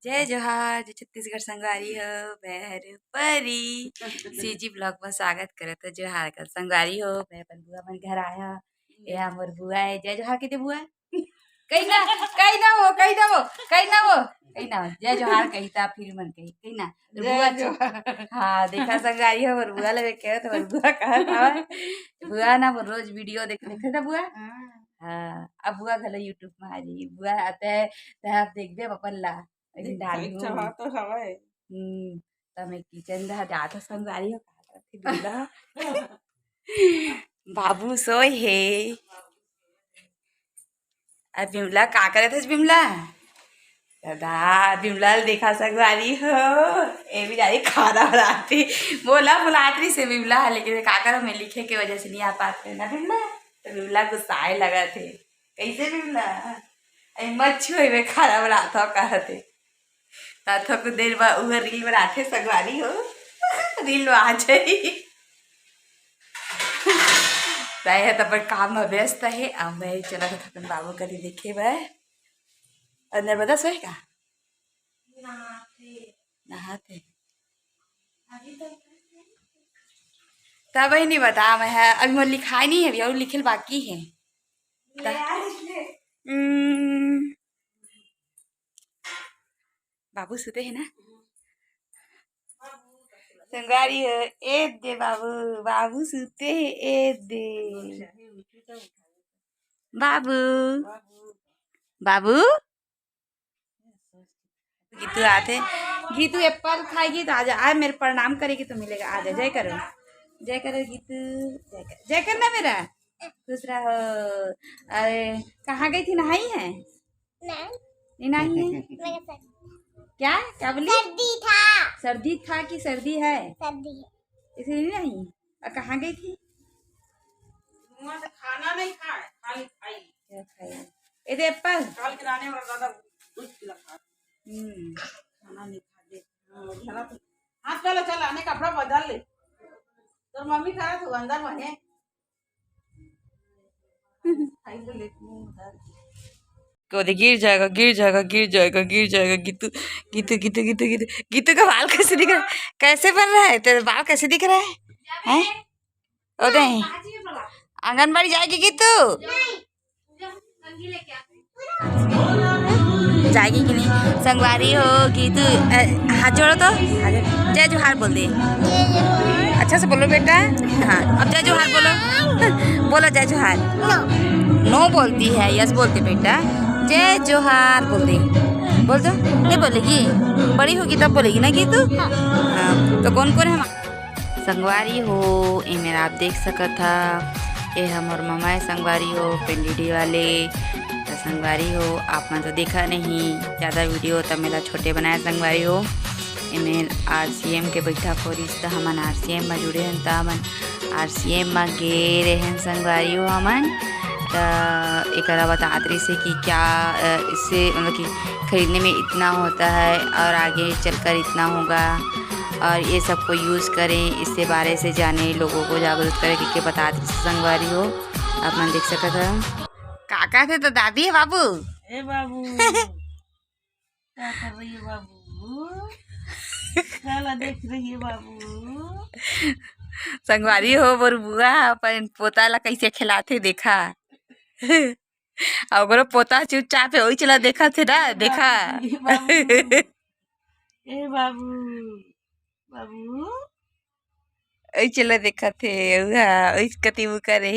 जय जोहार जो छत्तीसगढ़ संगवारी हो बहर परी सीजी ब्लॉग में स्वागत करे तो जोहार का संगवारी हो मैं अपन बुआ मन घर आया ये मोर बुआ है जय जोहार किते बुआ कही ना जय जोहार कही था फिर मन कही ना बुआ हाँ देखा संगवारी हो मोर बुआ लगे कहे तो मोर बुआ कहा था बुआ ना मोर रोज वीडियो देखे था बुआ हाँ अब बुआ घला यूट्यूब में आ जाइए बुआ आते है तो आप देख दे अपन ला तो हवाए તમે કિચન दा जात संगवारी हो बाबू सोए हे अब बिमला का करे थे बिमला दादा बिमला देखा संगवारी हो ए भी जारी खाना बनाती बुलाती से बिमला लेकिन का कर मैं लिखे के वजह से नहीं आ पाते ना बिमला तो बिमला गुस्साए लगा थे कैसे बिमला मच्छू में खाना बनाता कहते तो कुछ देर बाद वह रील बनाते संगवारी हो रील आ जाए है तो पर काम में व्यस्त है अब मैं चला था अपन बाबू करी देखे भाई अंदर बता सोए का नहाते तब ही नहीं बता मैं है अभी मैं लिखाई नहीं है अभी और लिखे बाकी है बाबू सुते है ना संगवारी हो ए दे बाबू बाबू सुते है ए दे बाबू बाबू गीतू आते गीतू एप्पल खाएगी तो आजा आ मेरे प्रणाम करेगी तो मिलेगा आजा जय करो गीतू जय करना मेरा दूसरा हो अरे कहाँ गई थी नहाई है नहीं नहाई है क्या बोली सर्दी था कि सर्दी है इसलिए नहीं और कहाँ गई थी खाना नहीं खाए खाली खाई क्या खाया ये एप्पल काल किराने वाला दादा कुछ खा खाना नहीं खा दे हाथ पहले चल आने कपड़ा बदल ले तो मम्मी खा तू अंदर बने खाई तो लेती हूं उधर गिर जाएगा गीतू गीतू गीतू गीतू गीतू गीतू का बाल कैसे दिख रहा है कैसे बन रहा है तेरे बाल कैसे दिख रहा है हैं आंगनबाड़ी जाएगी गीतू जाएगी कि नहीं संगवारी हो गीतू हाथ जोड़ो तो जय जोहार बोल दे अच्छा से बोलो बेटा हाँ अब जय जोहार बोलो बोलो जय जोहार नो बोलती है यस बोलते बेटा जय जोहार बोल दे बोल दो नहीं बोलेगी बड़ी होगी तब बोलेगी ना कि तू तो कौन कौन है संगवारी हो ये मेरा आप देख सका था ये हमार मामा है संगवारी हो पेंडिडी वाले तो संगवारी हो आप मैं तो देखा नहीं ज़्यादा वीडियो तब मेरा छोटे बनाया संगवारी हो इमें RCM के बैठा फोरिस तो हमन RCM में जुड़े हैं तो हमन RCM में गे रहे हैं संगवारी हो हमन एक बतात रही से कि क्या इससे मतलब कि खरीदने में इतना होता है और आगे चलकर इतना होगा और ये सबको यूज़ करें इससे बारे से जाने लोगों को जागरूक करें कि बतात रही संगवारी हो आप मन देख सकते हैं काका थे तो दादी है बाबू ए बाबू क्या कर रही है बाबू क्या देख रही है बाबू संगवारी हो बोर बुआ अपन पोता ला कैसे खिलाते देखा अगर पोता चुपचाप वही चला देखा थे ना देखा ए बाबू बाबू वही चला देखा थे वही कति वो करे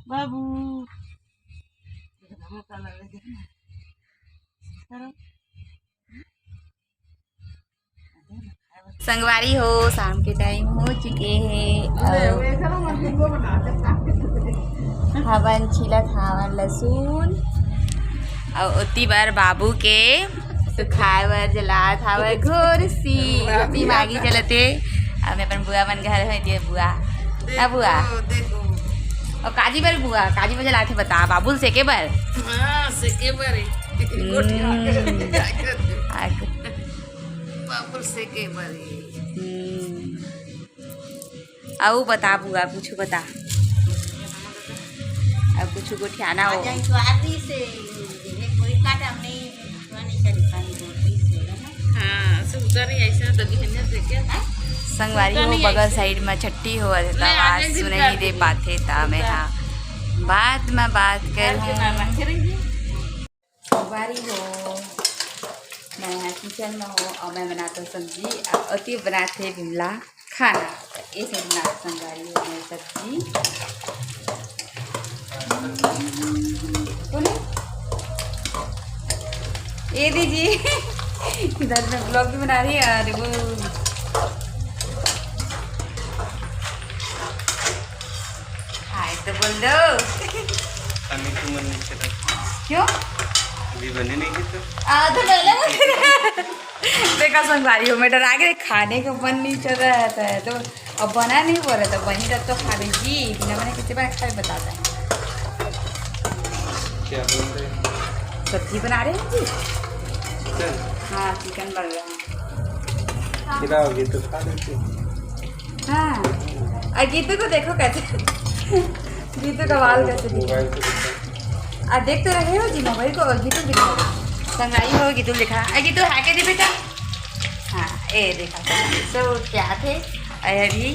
बाबू संगवारी हो शाम के टाइम हो चुके हैं हवन छिलत हवन लहसुन और उतनी बार बाबू के सुखाए बर जलात हवे घोरसी उतनी मागी जलते अब मैं अपन बुआ मन घर में दिए बुआ ना बुआ और काजी बर बुआ काजी बर जलाते बता बाबू से के बर सेके बर बाबू सेके बर आओ बता बुआ कुछ बता अब कुछ को ठियाना हो से कोई काटा नहीं हाँ सुनता नहीं ऐसा तो दिखने से क्या संगवारी हो बगल साइड में छट्टी हो आवाज सुन नहीं दे पाते था मैं। हाँ बात में बात कर संगवारी हो मैं किचन में हो और मैं बनाता हूँ सब्जी और अति बनाते बिमला खाना। तो ये सब बनाते संगवारी हो मैं सब्जी बोले ये दीजिए। इधर में ब्लॉग भी बना रही है और वो हाय तो बोल दो। क्यों अभी बने नहीं की तो तो देखा संगवारी हो मैं डरा के खाने का मन नहीं चल रहा था तो अब बना नहीं बोल रहा था वहीं तक तो खा लेगी बिना मैंने कितने बार खा बताता है। क्या बोल रहे हैं? सब्जी बना रहे हैं जी। चल हाँ चिकन बन रहा है। खिलाओगे तो खा लेते। हाँ और गीतू को देखो कैसे गीतू का बाल कैसे दिख मोबाइल पे देखा देख तो रहे हो जी मोबाइल को गीतू दिखा संगवारी हो गीतू लिखा गीतू है के दी बेटा। हाँ ये देखा सब क्या थे अभी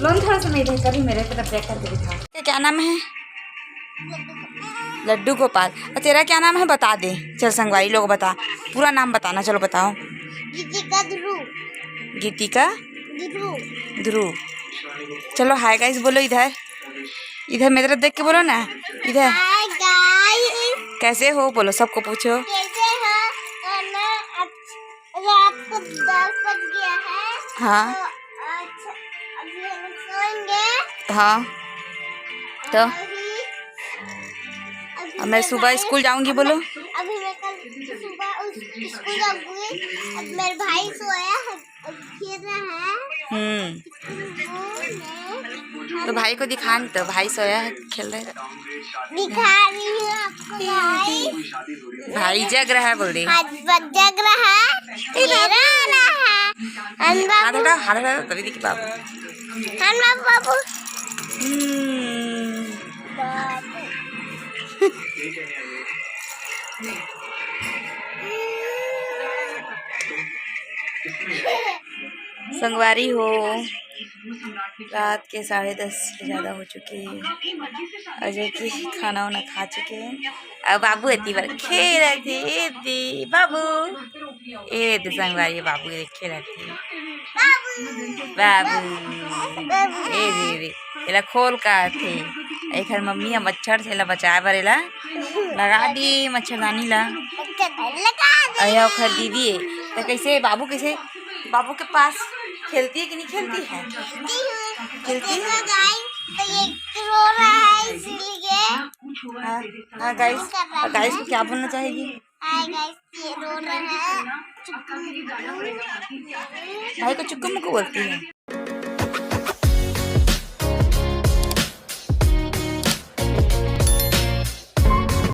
लोन थोड़ा सा मेरे कभी मेरे पे ब्रेक करके दिखा। क्या नाम है? लड्डू गोपाल। और तेरा क्या नाम है बता दे। चल संगवारी लोग बता पूरा नाम बताना। चलो बताओ। गीतिका ध्रुव। गीतिका ध्रुव। ध्रुव। चलो हाय गाइस बोलो इधर इधर मेरी तरफ देख के बोलो ना इधर। हाय गाइस कैसे हो बोलो सबको पूछो। कैसे हो? रात को 10 बज गया है। हाँ तो अभी हम सोएंगे। हाँ तो अभी अब मैं सुबह स्कूल जाऊंगी बोलो। अभी मैं कल सुबह स्कूल जाऊंगी। अब मेरे भाई सोया है खेल रहा है। तो भाई को दिखा नहीं तो भाई सोया है खेल रहे दिखा रही हूँ आपको भाई जग रहा है बोल रही। आज जग रहा है हाथ हटा तभी दिखी बाबू। बाबू संगवारी हो रात के 10:30 से ज़्यादा हो चुके हैं। अजय की खाना वाना खा चुके हैं। अब बाबू इतनी बार खेल रहे थे बाबू ए संगवारी बाबू खेल रहे थे बाबू ए दीदी एला खोल का थे एक मम्मी मच्छर से बचाए बरेला लगा दी मच्छरदानी ला। अया खर दीदी तो कैसे बाबू के पास खेलती है कि नहीं खेलती है? खेलती है। रो रहा है इसलिए। हाँ गाइस को क्या बोलना चाहेगी? हाय गाइस ये रो रहा है। भाई को चुक्कू मुक्कू बोलती है।